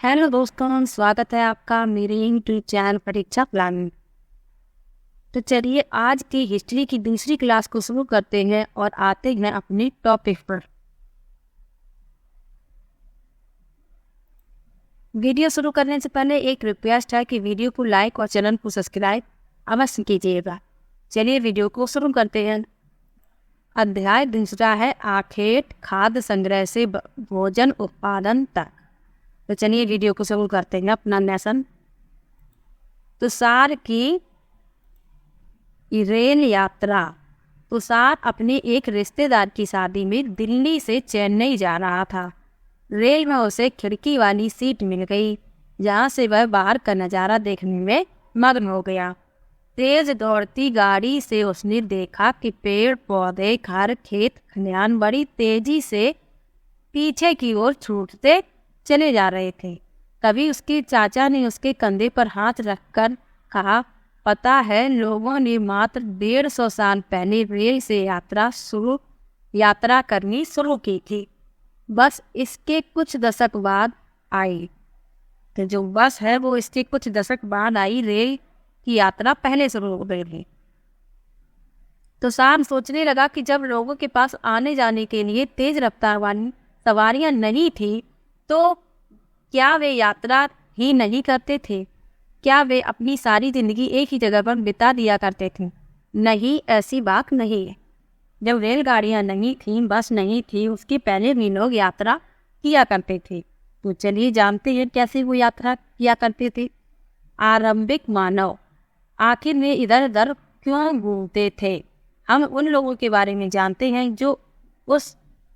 Hello दोस्तों, स्वागत है आपका मेरे यूट्यूब चैनल परीक्षा प्लानिंग। तो चलिए आज की हिस्ट्री की दूसरी क्लास को शुरू करते हैं और आते हैं अपने टॉपिक पर। वीडियो शुरू करने से पहले एक रिक्वेस्ट है कि वीडियो को लाइक और चैनल को सब्सक्राइब अवश्य कीजिएगा। चलिए वीडियो को शुरू करते हैं। अध्याय दूसरा है आखेट खाद्य संग्रह से भोजन उत्पादन तक। तो चलिए वीडियो को शुरू करते हैं अपना लेसन। तुषार की रेल यात्रा। तुषार अपने एक रिश्तेदार की शादी में दिल्ली से चेन्नई जा रहा था। रेल में उसे खिड़की वाली सीट मिल गई, जहां से वह बाहर का नज़ारा देखने में मग्न हो गया। तेज दौड़ती गाड़ी से उसने देखा कि पेड़ पौधे घर खेत खलिहान बड़ी तेजी से पीछे की ओर छूटते चले जा रहे थे। तभी उसके चाचा ने उसके कंधे पर हाथ रखकर कहा, पता है लोगों ने मात्र 150 साल पहले रेल से यात्रा करनी शुरू की थी। बस इसके कुछ दशक बाद आई। तो जो बस है वो इसके कुछ दशक बाद आई। रेल की यात्रा पहले शुरू हो गई थी। तो शाम सोचने लगा कि जब लोगों के पास आने जाने के लिए तेज रफ्तार वाली सवारियां नहीं थी तो क्या वे यात्रा ही नहीं करते थे? क्या वे अपनी सारी जिंदगी एक ही जगह पर बिता दिया करते थे? नहीं, ऐसी बात नहीं है। जब रेलगाड़ियां नहीं थीं, बस नहीं थी, उसके पहले भी लोग यात्रा किया करते थे। तो चलिए जानते हैं कैसे वो यात्रा किया करते थे। आरंभिक मानव आखिर में इधर उधर क्यों घूमते थे? हम उन लोगों के बारे में जानते हैं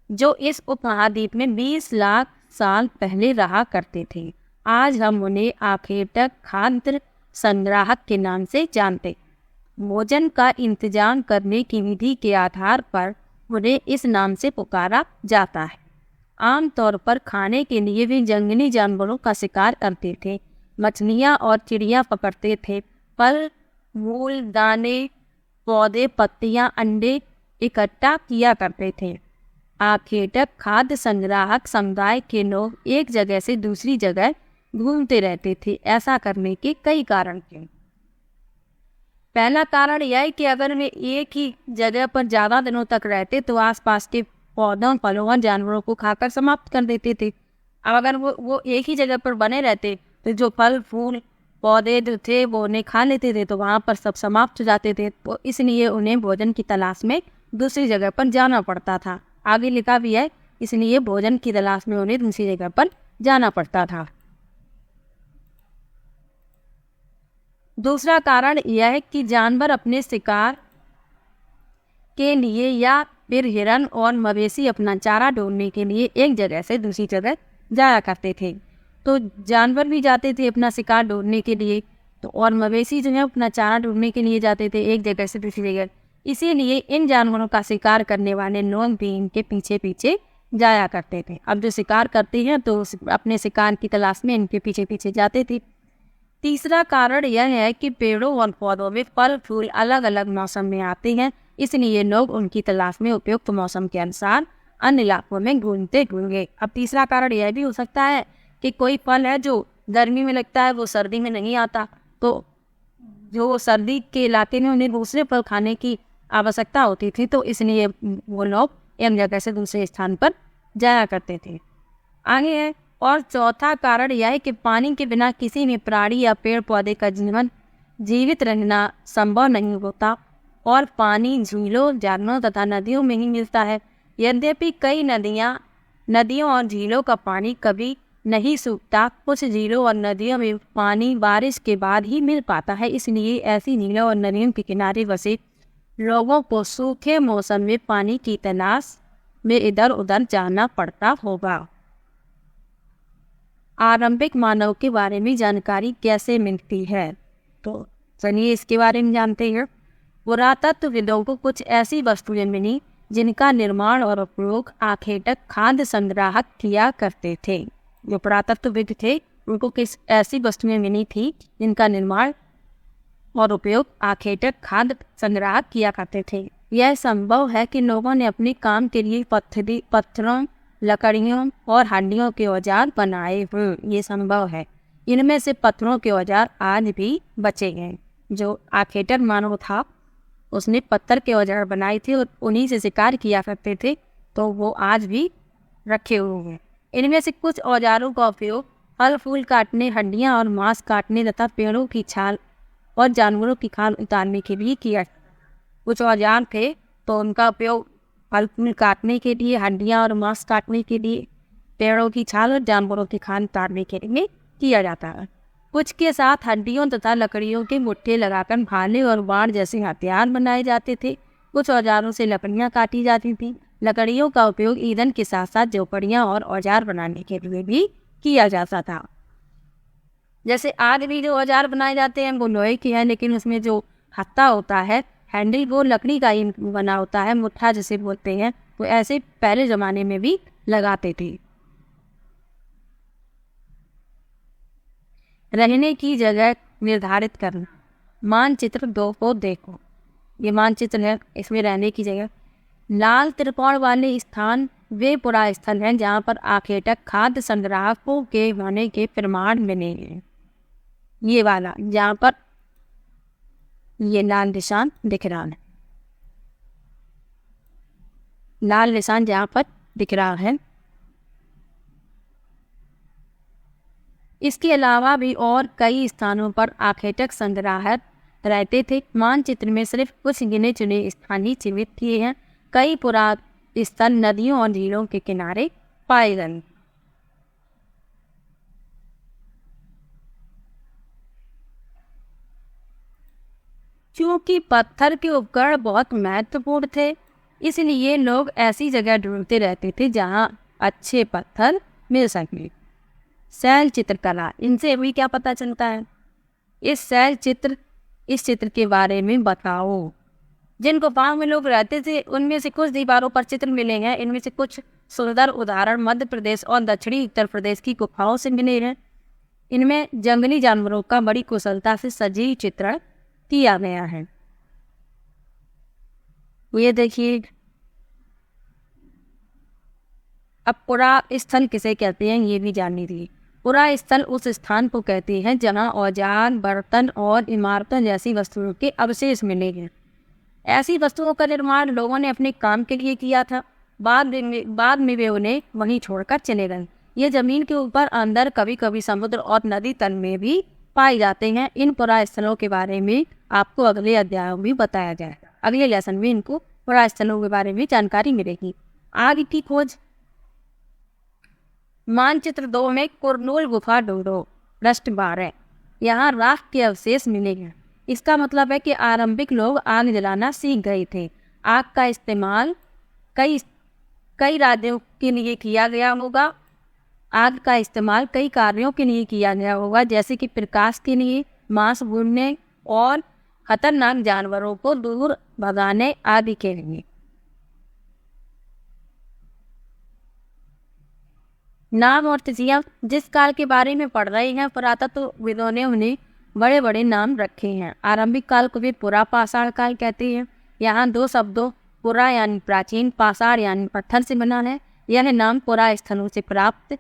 जो इस उपमहाद्वीप में 20 लाख साल पहले रहा करते थे। आज हम उन्हें आखेटक खाद्य संग्राहक के नाम से जानते। भोजन का इंतजाम करने की विधि के आधार पर उन्हें इस नाम से पुकारा जाता है। आमतौर पर खाने के लिए वे जंगली जानवरों का शिकार करते थे, मछलियाँ और चिड़िया पकड़ते थे, फल मूल दाने पौधे पत्तियाँ अंडे इकट्ठा किया करते थे। आखेटक खाद्य संग्राहक समुदाय के लोग एक जगह से दूसरी जगह घूमते रहते थे। ऐसा करने के कई कारण थे। पहला कारण यह है कि अगर वे एक ही जगह पर ज़्यादा दिनों तक रहते तो आसपास के पौधों फलों और जानवरों को खाकर समाप्त कर देते थे। अब अगर वो एक ही जगह पर बने रहते तो जो फल फूल पौधे जो थे वो उन्हें खा लेते थे, तो वहाँ पर सब समाप्त हो जाते थे। तो इसलिए उन्हें भोजन की तलाश में दूसरी जगह पर जाना पड़ता था। आगे लिखा भी है, इसलिए भोजन की तलाश में उन्हें दूसरी जगह पर जाना पड़ता था। दूसरा कारण यह है कि जानवर अपने शिकार के लिए या फिर हिरन और मवेशी अपना चारा ढूंढने के लिए एक जगह से दूसरी जगह जाया करते थे। तो जानवर भी जाते थे अपना शिकार ढूंढने के लिए, तो और मवेशी जो है अपना चारा ढूंढने के लिए जाते थे एक जगह से दूसरी जगह। इसीलिए इन जानवरों का शिकार करने वाले लोग भी इनके पीछे पीछे जाया करते थे। अब जो शिकार करते हैं तो अपने शिकार की तलाश में इनके पीछे पीछे जाते थे। तीसरा कारण यह है कि पेड़ों और पौधों में फल फूल अलग अलग मौसम में आते हैं, इसलिए लोग उनकी तलाश में उपयुक्त मौसम के अनुसार अन्य इलाकों में घूमते होंगे। अब तीसरा कारण यह भी हो सकता है कि कोई फल है जो गर्मी में लगता है वो सर्दी में नहीं आता, तो जो सर्दी के इलाके में उन्हें दूसरे फल खाने की आवश्यकता होती थी, तो इसलिए वो लोग एक जगह से दूसरे स्थान पर जाया करते थे। आगे है, और चौथा कारण यह है कि पानी के बिना किसी भी प्राणी या पेड़ पौधे का जीवित रहना संभव नहीं होता और पानी झीलों झरनों तथा नदियों में ही मिलता है। यद्यपि कई नदियों और झीलों का पानी कभी नहीं सूखता, कुछ झीलों और नदियों में पानी बारिश के बाद ही मिल पाता है। इसलिए ऐसी झीलों और नदियों के किनारे बसे लोगों को सूखे मौसम में पानी की तलाश में इधर उधर जाना पड़ता होगा। आरंभिक मानव के बारे में जानकारी कैसे मिलती है? तो चलिए इसके बारे में जानते हैं। पुरातत्वविदों को कुछ ऐसी वस्तुएं मिली जिनका निर्माण और उपयोग आखेटक खाद्य संग्राहक किया करते थे। जो पुरातत्वविद थे उनको किस ऐसी वस्तुएं मिली थी जिनका निर्माण और उपयोग आखेटक खाद्य संग्राहक किया करते थे। यह संभव है कि लोगों ने अपने काम के लिए पत्थरों लकड़ियों और हड्डियों के औजार बनाए हुए, ये संभव है। इनमें से पत्थरों के औजार आज भी बचे हैं। जो आखेटर मानव था उसने पत्थर के औजार बनाए थे और उन्हीं से शिकार किया करते थे, तो वो आज भी रखे हुए हैं। इनमें से कुछ औजारों का उपयोग फल फूल काटने, हड्डियां और मांस काटने तथा पेड़ों की छाल और जानवरों की खाल उतारने के लिए किया। कुछ औजार थे तो उनका उपयोग फल फूल काटने के लिए, हड्डियां और मांस काटने के लिए, पेड़ों की छाल और जानवरों की खाल उतारने के लिए किया जाता है। कुछ के साथ हड्डियों तथा लकड़ियों के मुट्ठे लगाकर भाले और बाण जैसे हथियार बनाए जाते थे। कुछ औजारों से लकड़ियां काटी जाती थीं। लकड़ियों का उपयोग ईंधन के साथ साथ झोपड़ियां और औजार बनाने के लिए भी किया जाता था। जैसे आज भी जो औजार बनाए जाते हैं वो लोहे की है, लेकिन उसमें जो हत्था होता है, हैंडल, वो लकड़ी का ही बना होता है, मुट्ठा जिसे बोलते हैं। वो ऐसे पहले ज़माने में भी लगाते थे। रहने की जगह निर्धारित करना। मानचित्र 2 को देखो। ये मानचित्र है, इसमें रहने की जगह। लाल त्रिकोण वाले स्थान वे पुरा स्थल हैं जहाँ पर आखेटक खाद्य संग्राहकों के होने के प्रमाण मिले हैं। ये वाला जहाँ पर ये लाल निशान दिख रहा है, लाल निशान जहाँ पर दिख रहा है। इसके अलावा भी और कई स्थानों पर आखेटक संग्राहक रहते थे। मानचित्र में सिर्फ कुछ गिने चुने स्थान ही चिन्हित किए हैं। कई पुरास्थल नदियों और झीलों के किनारे पाए गए। क्योंकि पत्थर के उपकरण बहुत महत्वपूर्ण थे, इसलिए लोग ऐसी जगह ढूंढते रहते थे जहां अच्छे पत्थर मिल सके। शैल चित्रकला, इनसे भी क्या पता चलता है? इस चित्र के बारे में बताओ। जिन गुफाओं में लोग रहते थे उनमें से कुछ दीवारों पर चित्र मिले हैं। इनमें से कुछ सुंदर उदाहरण मध्य प्रदेश और दक्षिणी उत्तर प्रदेश की गुफाओं से मिले हैं। इनमें जंगली जानवरों का बड़ी कुशलता से सजीव चित्रण किया गया है। ये देखिए, अब पुरा स्थल किसे कहते हैं ये भी जाननी थी। पुरा स्थल उस स्थान को कहते हैं जहां औजार, बर्तन और इमारतों जैसी वस्तुओं के अवशेष मिले हैं। ऐसी वस्तुओं का निर्माण लोगों ने अपने काम के लिए किया था। बाद में वे उन्हें वहीं छोड़कर चले गए। ये जमीन के ऊपर, अंदर, कभी कभी समुद्र और नदी तल में भी पाए जाते हैं। इन पुरा स्थलों के बारे में आपको अगले अध्यायों में बताया जाएगा। अगले लेसन में इनको पुरा स्थलों के बारे में जानकारी मिलेगी। आगे की खोज। मानचित्र 2 में कुरनूल गुफा ढूंढो। पृष्ठ 12। यहाँ राख के अवशेष मिलेंगे। इसका मतलब है कि आरंभिक लोग आग जलाना सीख गए थे। आग का इस्तेमाल कई राज्यों के लिए किया गया होगा। आग का इस्तेमाल कई कार्यों के लिए किया गया होगा, जैसे कि प्रकाश के लिए, मांस भूनने और खतरनाक जानवरों को दूर भगाने आदि के लिए। नाम और तिथियां। जिस काल के बारे में पढ़ रहे हैं, पुरातत्वविदों ने उन्हें बड़े बड़े नाम रखे हैं। आरंभिक काल को भी पुरा पाषाण काल कहते हैं। यहाँ 2 शब्दों पुरा यानी प्राचीन, पाषाण यानी पत्थर से बना है। यह नाम पुरा स्थलों से प्राप्त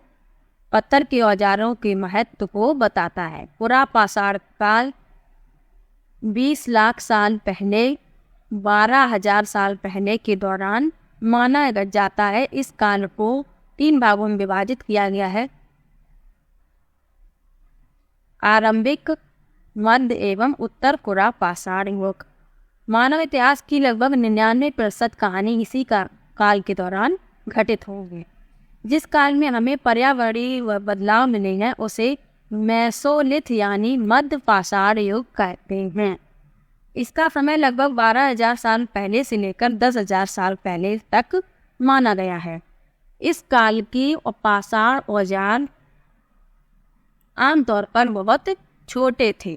पत्थर के औजारों के महत्व को बताता है। पुरा पाषाण काल 20 लाख साल पहले, 12,000 साल पहले के दौरान माना जाता है। इस काल को 3 भागों में विभाजित किया गया है: आरंभिक, मध्य एवं उत्तर पुरा पाषाण युग। मानव इतिहास की लगभग 99% कहानी इसी काल के दौरान घटित होंगी। जिस काल में हमें पर्यावरणीय बदलाव मिले हैं उसे मेसोलिथ यानी मध्य पाषाण युग कहते हैं। इसका समय लगभग 12,000 साल पहले से लेकर 10,000 साल पहले तक माना गया है। इस काल की पाषाण औजार आमतौर पर बहुत छोटे थे।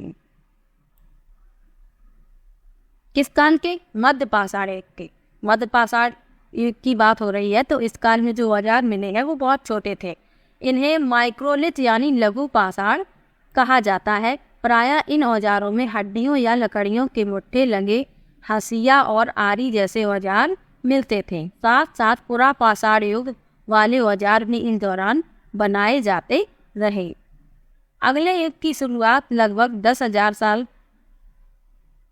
किस काल के? मध्य पाषाण युग के। मध्य पाषाण युग की बात हो रही है, तो इस काल में जो औजार मिले हैं वो बहुत छोटे थे। इन्हें माइक्रोलिथ यानी लघु पाषाण कहा जाता है। प्रायः इन औजारों में हड्डियों या लकड़ियों के मुट्ठे लगे हंसिया और आरी जैसे औजार मिलते थे। साथ साथ पुरा पाषाण युग वाले औजार भी इन दौरान बनाए जाते रहे। अगले युग की शुरुआत लगभग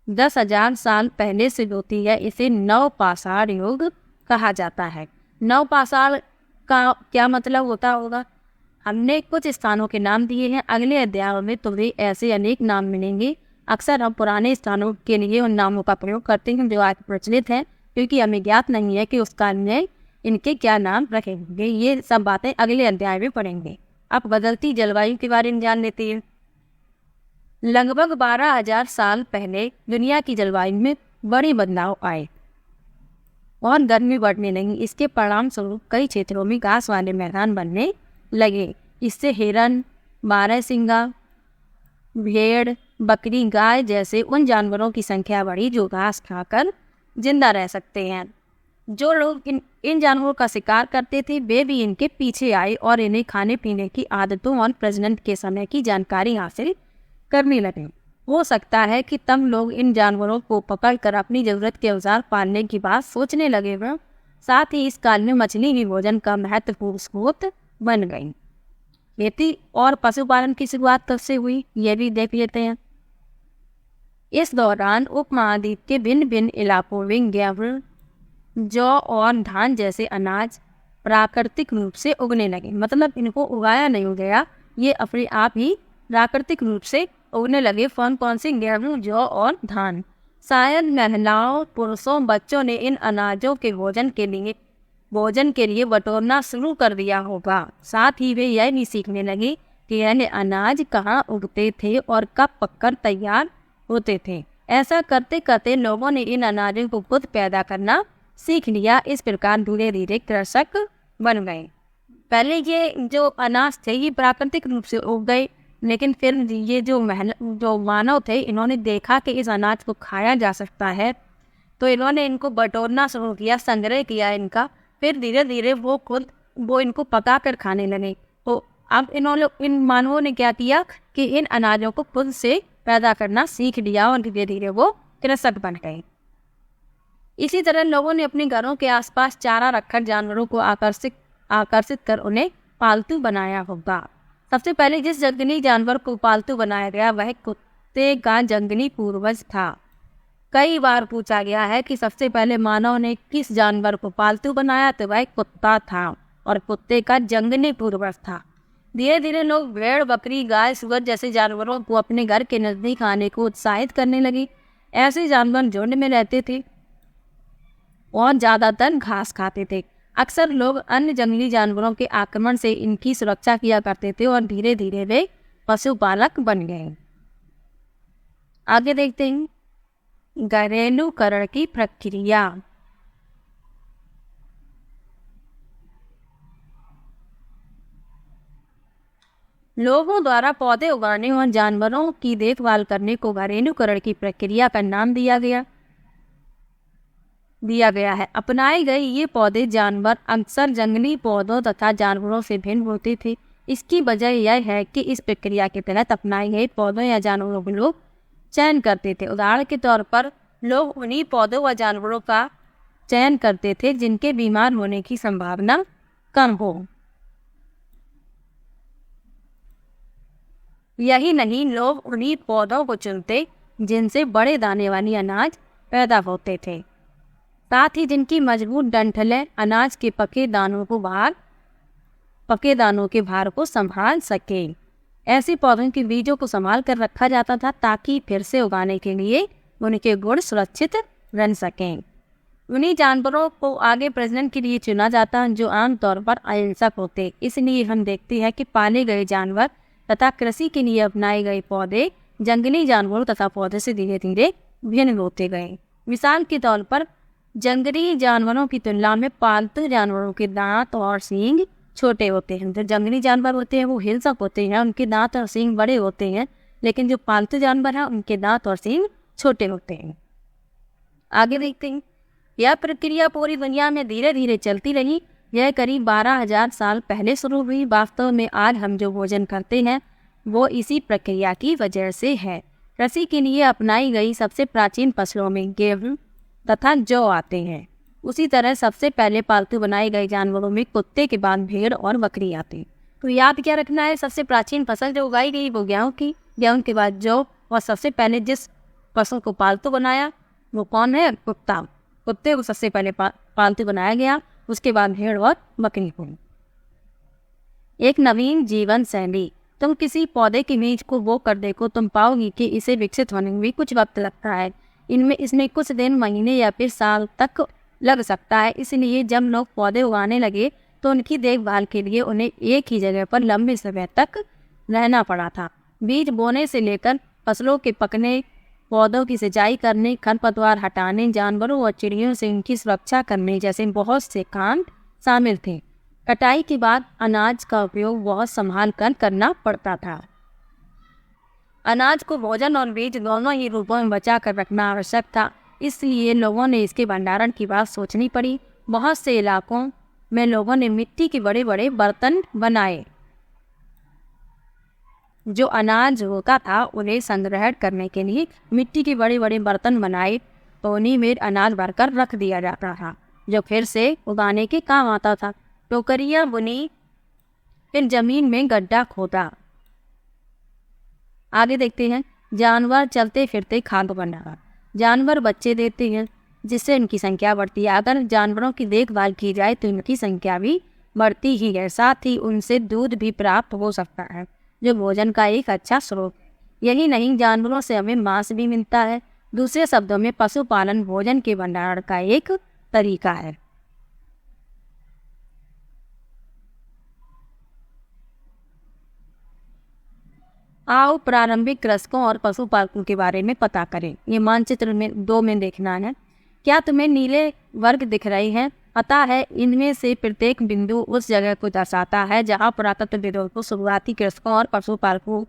10,000 साल पहले से होती है। इसे नवपाषाण युग कहा जाता है। नवपाषाण का क्या मतलब होता होगा? हमने कुछ स्थानों के नाम दिए हैं, अगले अध्याय में तुम्हें ऐसे अनेक नाम मिलेंगे। अक्सर हम पुराने स्थानों के लिए उन नामों का प्रयोग करते हैं जो आज प्रचलित हैं, क्योंकि हमें ज्ञात नहीं है कि उस काल में इनके क्या नाम रखे होंगे। ये सब बातें अगले अध्याय में पढ़ेंगे। अब बदलती जलवायु के बारे में जान लेते हैं। लगभग 12,000 साल पहले दुनिया की जलवायु में बड़े बदलाव आए और गर्मी बढ़ने लगी। इसके परिणाम स्वरूप कई क्षेत्रों में घास वाले मैदान बनने लगे। इससे हिरन, बारहसिंगा, भेड़, बकरी, गाय जैसे उन जानवरों की संख्या बढ़ी जो घास खाकर जिंदा रह सकते हैं। जो लोग इन जानवरों का शिकार करते थे वे भी इनके पीछे आए और इन्हें खाने पीने की आदतों और प्रजनन के समय की जानकारी हासिल करने लगे। हो सकता है कि तब लोग इन जानवरों को पकड़कर अपनी जरूरत के अनुसार पालने की बात सोचने लगे वे। साथ ही इस काल में मछली भी भोजन का महत्वपूर्ण स्रोत बन गई। खेती और पशुपालन की शुरुआत कब से हुई, यह भी देख लेते हैं। इस दौरान उपमहाद्वीप के भिन्न भिन्न इलाकों में गेहूं, जौ और धान जैसे अनाज प्राकृतिक रूप से उगने लगे। मतलब इनको उगाया नहीं गया, ये अपने आप ही प्राकृतिक रूप से उगने लगे। कौन से? गेहूं, जौ और धान। शायद महिलाओं, पुरुषों, बच्चों ने इन अनाजों के भोजन के लिए बटोरना शुरू कर दिया होगा। साथ ही वे यह भी सीखने लगे कि यह अनाज कहाँ उगते थे और कब पककर तैयार होते थे। ऐसा करते करते लोगों ने इन अनाजों को खुद पैदा करना सीख लिया। इस प्रकार धीरे धीरे कृषक बन गए। पहले ये जो अनाज थे ये प्राकृतिक रूप से उग गए, लेकिन फिर ये जो मानव थे इन्होंने देखा कि इस अनाज को खाया जा सकता है, तो इन्होंने इनको बटोरना शुरू किया, संग्रह किया इनका। फिर धीरे धीरे वो इनको पका कर खाने लगे। तो अब इन मानवों ने क्या किया कि इन अनाजों को खुद से पैदा करना सीख लिया और धीरे धीरे वो कृषक बन गए। इसी तरह लोगों ने अपने घरों के आसपास चारा रखकर जानवरों को आकर्षित कर उन्हें पालतू बनाया होगा। सबसे पहले जिस जंगली जानवर को पालतू बनाया गया वह कुत्ते का जंगली पूर्वज था। कई बार पूछा गया है कि सबसे पहले मानव ने किस जानवर को पालतू बनाया, तो वह कुत्ता था और कुत्ते का जंगली पूर्वज था। धीरे धीरे लोग भेड़, बकरी, गाय, सूअर जैसे जानवरों को अपने घर के नजदीक आने को उत्साहित करने लगे। ऐसे जानवर झुंड में रहते थे और ज्यादातर घास खाते थे। अक्सर लोग अन्य जंगली जानवरों के आक्रमण से इनकी सुरक्षा किया करते थे और धीरे धीरे वे पशुपालक बन गए। आगे देखते हैं घरेलूकरण की प्रक्रिया। लोगों द्वारा पौधे उगाने और जानवरों की देखभाल करने को घरेलूकरण की प्रक्रिया का नाम दिया गया है। अपनाए गए ये पौधे जानवर अक्सर जंगली पौधों तथा जानवरों से भिन्न होते थे। इसकी वजह यह है कि इस प्रक्रिया के तहत अपनाए गए पौधों या जानवरों को लोग चयन करते थे। उदाहरण के तौर पर लोग उन्हीं पौधों व जानवरों का चयन करते थे जिनके बीमार होने की संभावना कम हो। यही नहीं, लोग उन्हीं पौधों को चुनते जिनसे बड़े दाने वाली अनाज पैदा होते थे, साथ ही जिनकी मजबूत डंठलें अनाज के पके दानों के भार को संभाल सके। ऐसे पौधों के बीजों को संभाल कर रखा जाता था ताकि फिर से उगाने के लिए उनके गुण सुरक्षित रह सकें। उन्हीं जानवरों को आगे प्रजनन के लिए चुना जाता है जो आमतौर पर अहिंसक होते। इसलिए हम देखते हैं कि पाले गए जानवर तथा कृषि के लिए अपनाए गए पौधे जंगली जानवरों तथा पौधे से धीरे धीरे भिन्न होते गए। मिसाल के तौर पर जंगली जानवरों की तुलना में पालतू जानवरों के दांत और सींग छोटे होते हैं। जो जंगली जानवर होते हैं वो हिंसक होते हैं, उनके दांत और सींग बड़े होते हैं, लेकिन जो पालतू जानवर हैं उनके दांत और सींग छोटे होते हैं। आगे देखते हैं। यह प्रक्रिया पूरी दुनिया में धीरे धीरे चलती रही। यह करीब 12,000 साल पहले शुरू हुई। वास्तव में आज हम जो भोजन करते हैं वो इसी प्रक्रिया की वजह से है। कृषि के लिए अपनाई गई सबसे प्राचीन फसलों में गेहूं तथा जौ आते हैं। उसी तरह सबसे पहले पालतू बनाए गए जानवरों में कुत्ते के बाद भेड़ और बकरी आती। तो याद क्या रखना है, सबसे प्राचीन फसल जो उगाई गई वो गेहूं की, गेहूं के बाद जौ, और सबसे पहले जिस पशु को पालतू बनाया वो कौन है, कुत्ता। कुत्ते को सबसे पहले पालतू बनाया गया, उसके बाद भेड़ और बकरी को। एक नवीन जीवन शैली। तुम किसी पौधे के बीज को बो कर देखो, तुम पाओगी कि इसे विकसित होने में भी कुछ वक्त लगता है। इसमें कुछ दिन, महीने या फिर साल तक लग सकता है। इसलिए जब लोग पौधे उगाने लगे तो उनकी देखभाल के लिए उन्हें एक ही जगह पर लंबे समय तक रहना पड़ा था। बीज बोने से लेकर फसलों के पकने, पौधों की सिंचाई करने, खरपतवार हटाने, जानवरों और चिड़ियों से उनकी सुरक्षा करने जैसे बहुत से काम शामिल थे। कटाई के बाद अनाज का उपयोग बहुत संभाल कर करना पड़ता था। अनाज को भोजन और बीज दोनों ही रूपों में बचा कर रखना आवश्यक था, इसलिए लोगों ने इसके भंडारण की बात सोचनी पड़ी। बहुत से इलाकों में लोगों ने मिट्टी के बड़े बड़े बर्तन बनाए। जो अनाज होता था उन्हें संग्रहण करने के लिए मिट्टी के बड़े बड़े बर्तन बनाए, तो उन्हीं में अनाज भरकर रख दिया जाता था, जो फिर से उगाने के काम आता था। टोकरियां बुनी, फिर जमीन में गड्ढा खोदा। आगे देखते हैं, जानवर चलते फिरते खाद्य बना। जानवर बच्चे देते हैं जिससे उनकी संख्या बढ़ती है। अगर जानवरों की देखभाल की जाए तो उनकी संख्या भी बढ़ती ही है, साथ ही उनसे दूध भी प्राप्त हो सकता है, जो भोजन का एक अच्छा स्रोत। यही नहीं, जानवरों से हमें मांस भी मिलता है। दूसरे शब्दों में पशुपालन भोजन के भंडारण का एक तरीका है। आओ प्रारंभिक कृषकों और पशुपालकों के बारे में पता करें। ये मानचित्र में 2 में देखना है। क्या तुम्हें नीले वर्ग दिख रहे हैं? पता है, इनमें से प्रत्येक बिंदु उस जगह को दर्शाता है जहां पुरातत्वविदों को शुरुआती कृषकों और पशुपालकों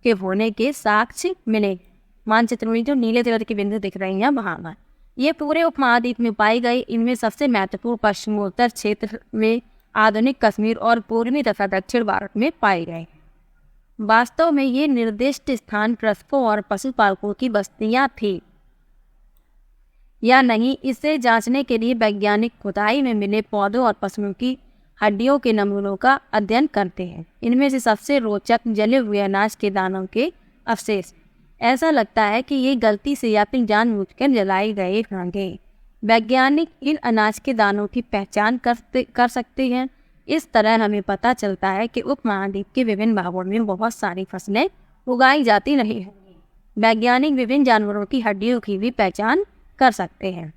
के होने के साक्ष्य मिले। मानचित्र में जो नीले कलर के बिंदु दिख रहे हैं वहां ये पूरे उपमहाद्वीप में पाई गई। इनमें सबसे महत्वपूर्ण पश्चिमोत्तर क्षेत्र में आधुनिक कश्मीर और पूर्वी तथा दक्षिण भारत में पाए गए। वास्तव में ये निर्दिष्ट स्थान कृषकों और पशुपालकों की बस्तियां थी या नहीं, इसे जांचने के लिए वैज्ञानिक खुदाई में मिले पौधों और पशुओं की हड्डियों के नमूनों का अध्ययन करते हैं। इनमें से सबसे रोचक जले हुए अनाज के दानों के अवशेष। ऐसा लगता है कि ये गलती से या फिर जानबूझकर जलाए गए होंगे। वैज्ञानिक इन अनाज के दानों की पहचान कर सकते हैं। इस तरह हमें पता चलता है कि उपमहाद्वीप के विभिन्न भागों में बहुत सारी फसलें उगाई जाती नहीं होंगी। वैज्ञानिक विभिन्न जानवरों की हड्डियों की भी पहचान कर सकते हैं।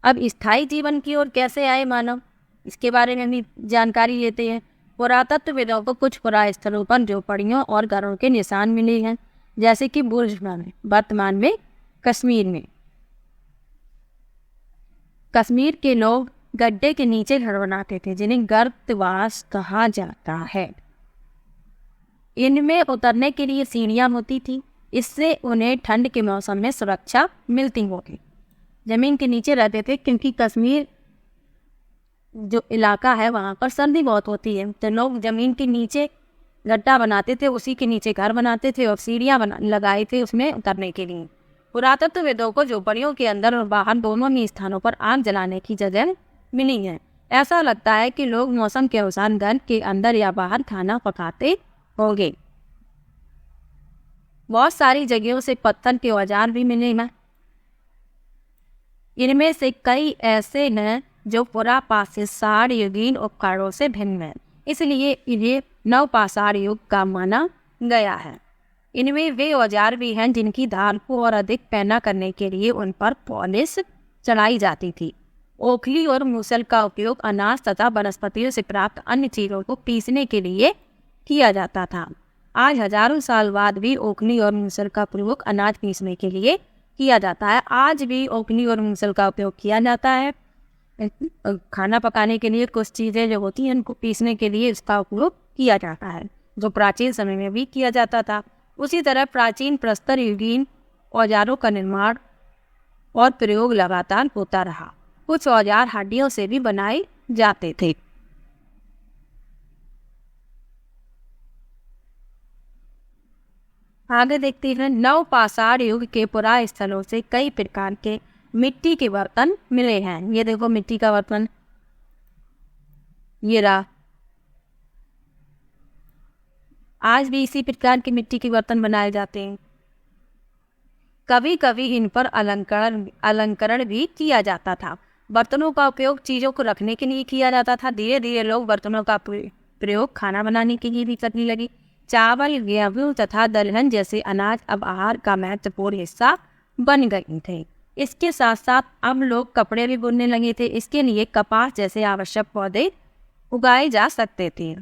अब स्थायी जीवन की ओर कैसे आए मानव, इसके बारे में भी जानकारी लेते हैं। पुरातत्वविदों को कुछ पुरास्थलों पर झोपड़ियों और घरों के निशान मिले हैं, जैसे कि बुर्जमा में, वर्तमान में कश्मीर में। कश्मीर के लोग गड्ढे के नीचे घर बनाते थे, जिन्हें गर्तवास कहा जाता है। इनमें उतरने के लिए सीढ़ियां होती थी, इससे उन्हें ठंड के मौसम में सुरक्षा मिलती होगी। जमीन के नीचे रहते थे क्योंकि कश्मीर जो इलाका है वहाँ पर सर्दी बहुत होती है, तो लोग जमीन के नीचे गड्ढा बनाते थे, उसी के नीचे घर बनाते थे और सीढ़ियाँ लगाई थे उसमें उतरने के लिए। पुरातत्वविदों को झोपड़ियों के अंदर और बाहर दोनों ही स्थानों पर आग जलाने की जगह मिली है। ऐसा लगता है कि लोग मौसम के अनुसार घर के अंदर या बाहर खाना पकाते होंगे। बहुत सारी जगहों से पत्थर के औजार भी मिले हैं। इनमें से कई ऐसे हैं जो पुरापाषाण युगीन उपकरणों से भिन्न हैं, इसलिए इन्हें नवपाषाण युग का माना गया है। इनमें वे औजार भी हैं जिनकी धार को और अधिक पैना करने के लिए उन पर पॉलिश चढ़ाई जाती थी। ओखली और मूसल का उपयोग अनाज तथा वनस्पतियों से प्राप्त अन्य चीजों को पीसने के लिए किया जाता था। आज हजारों साल बाद भी ओखली और मूसल का प्रयोग अनाज पीसने के लिए किया जाता है। आज भी ओखली और मूसल का उपयोग किया जाता है। खाना पकाने के लिए कुछ चीज़ें जो होती हैं उनको पीसने के लिए इसका उपयोग किया जाता है, जो प्राचीन समय में भी किया जाता था। उसी तरह प्राचीन प्रस्तर युगीन औजारों का निर्माण और प्रयोग लगातार होता रहा। कुछ औजार हड्डियों से भी बनाए जाते थे। आगे देखते हैं, नवपाषाण युग के पुरास्थलों से कई प्रकार के मिट्टी के बर्तन मिले हैं। ये देखो मिट्टी का बर्तन, ये रहा। आज भी इसी प्रकार के मिट्टी के बर्तन बनाए जाते हैं। कभी कभी इन पर अलंकरण भी किया जाता था। बर्तनों का उपयोग चीज़ों को रखने के लिए किया जाता था। धीरे धीरे लोग बर्तनों का प्रयोग खाना बनाने के लिए भी करने लगे। चावल, गेहूं तथा दलहन जैसे अनाज अब आहार का महत्वपूर्ण हिस्सा बन गए थे। इसके साथ साथ अब लोग कपड़े भी बुनने लगे थे। इसके लिए कपास जैसे आवश्यक पौधे उगाए जा सकते थे।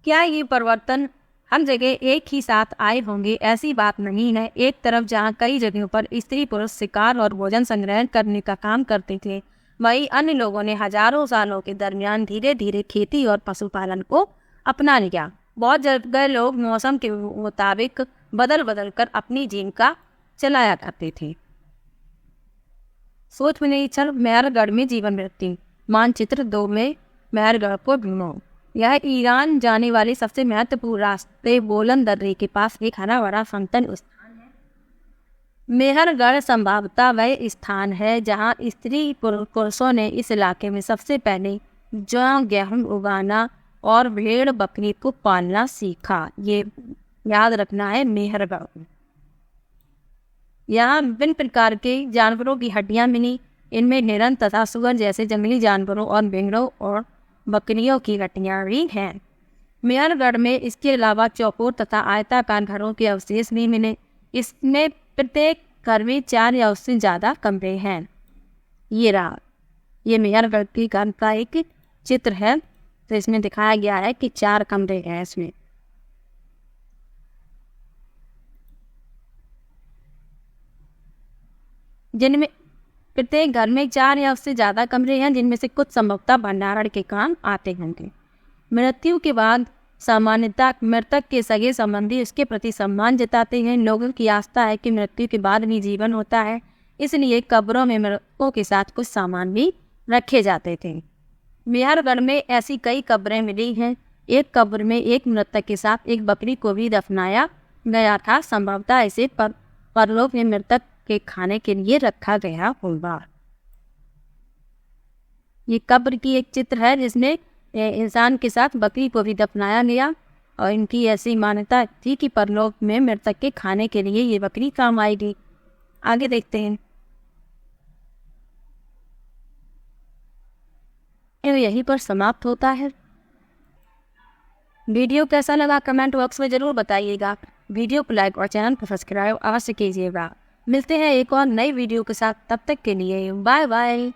क्या ये परिवर्तन हर जगह एक ही साथ आए होंगे? ऐसी बात नहीं है। एक तरफ जहाँ कई जगहों पर स्त्री पुरुष शिकार और भोजन संग्रहण करने का काम करते थे, वहीं अन्य लोगों ने हजारों सालों के दरमियान धीरे धीरे खेती और पशुपालन को अपना लिया। बहुत जगह लोग मौसम के मुताबिक बदल बदल कर अपनी जीविका चलाया करते थे। सोच में नहीं चल मेहरगढ़ में जीवन मृत्यु। मानचित्र 2 में मेहरगढ़ को ढूंढो। यह ईरान जाने वाले सबसे महत्वपूर्ण रास्ते बोलन दर्रे के पास एक हरा भरा समतल स्थान है। मेहरगढ़ संभवतः वह स्थान है जहां स्त्री पुरुषों ने इस इलाके में सबसे पहले जौ, गेहूं उगाना और भेड़ बकरी को पालना सीखा। ये याद रखना है, मेहरगढ़। यहाँ विभिन्न प्रकार के जानवरों की हड्डियां मिली। इनमें हिरन तथा सुअर जैसे जंगली जानवरों और भेड़ों और बकरियों की हड्डियां भी हैं। मेहरगढ़ में इसके अलावा चौकोर तथा आयताकार घरों के अवशेष भी मिले। इसमें प्रत्येक घर में 4 या उससे ज़्यादा कमरे हैं। ये रहा, ये मेहरगढ़ की घर का एक चित्र है। तो इसमें दिखाया गया है कि 4 कमरे हैं इसमें। जिनमें प्रत्येक घर में 4 या उससे ज़्यादा कमरे हैं, जिनमें से कुछ संभवतः भंडारण के काम आते होंगे। मृत्यु के बाद सामान्यतः मृतक के सगे संबंधी उसके प्रति सम्मान जताते हैं। लोगों की आस्था है कि मृत्यु के बाद भी जीवन होता है, इसलिए कब्रों में मृतकों के साथ कुछ सामान भी रखे जाते थे। मेहरगढ़ में ऐसी कई कब्रें मिली हैं। एक कब्र में एक मृतक के साथ एक बकरी को भी दफनाया गया था। संभवतः इसे परलोक में मृतक के खाने के लिए रखा गया होगा। ये कब्र की एक चित्र है जिसमें इंसान के साथ बकरी को भी दफनाया गया और इनकी ऐसी मान्यता थी कि परलोक में मृतक के खाने के लिए ये बकरी काम आएगी। आगे देखते हैं। यहीं पर समाप्त होता है। वीडियो कैसा लगा कमेंट बॉक्स में जरूर बताइएगा। वीडियो को लाइक और चैनल को सब्सक्राइब अवश्य कीजिएगा। मिलते हैं एक और नई वीडियो के साथ। तब तक के लिए बाय बाय।